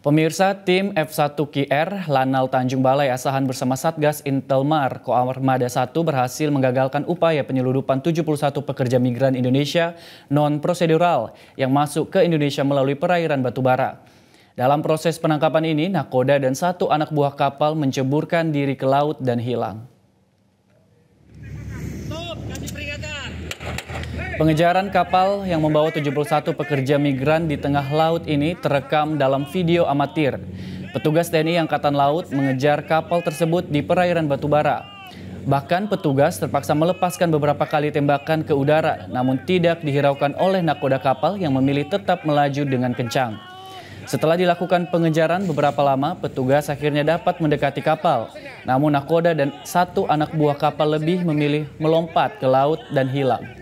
Pemirsa, tim F1QR Lanal Tanjung Balai Asahan bersama Satgas Intelmar Koarmada 1 berhasil menggagalkan upaya penyeludupan 71 pekerja migran Indonesia non-prosedural yang masuk ke Indonesia melalui perairan Batubara. Dalam proses penangkapan ini, nakoda dan satu anak buah kapal menceburkan diri ke laut dan hilang. Pengejaran kapal yang membawa 71 pekerja migran di tengah laut ini terekam dalam video amatir. Petugas TNI Angkatan Laut mengejar kapal tersebut di perairan Batubara. Bahkan petugas terpaksa melepaskan beberapa kali tembakan ke udara, namun tidak dihiraukan oleh nakoda kapal yang memilih tetap melaju dengan kencang. Setelah dilakukan pengejaran beberapa lama, petugas akhirnya dapat mendekati kapal. Namun nakoda dan satu anak buah kapal lebih memilih melompat ke laut dan hilang.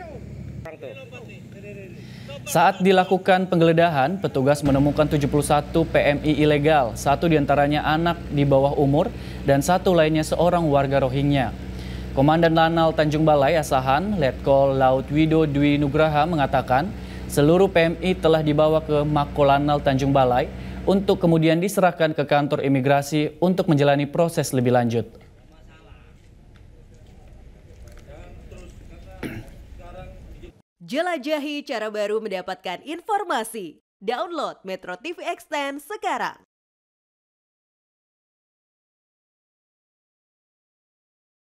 Saat dilakukan penggeledahan, petugas menemukan 71 PMI ilegal, satu diantaranya anak di bawah umur dan satu lainnya seorang warga Rohingya. Komandan Lanal Tanjung Balai Asahan, Letkol Laut Wido Dwi Nugraha mengatakan seluruh PMI telah dibawa ke Mako Lanal Tanjung Balai untuk kemudian diserahkan ke kantor imigrasi untuk menjalani proses lebih lanjut. Jelajahi cara baru mendapatkan informasi. Download Metro TV Extend sekarang.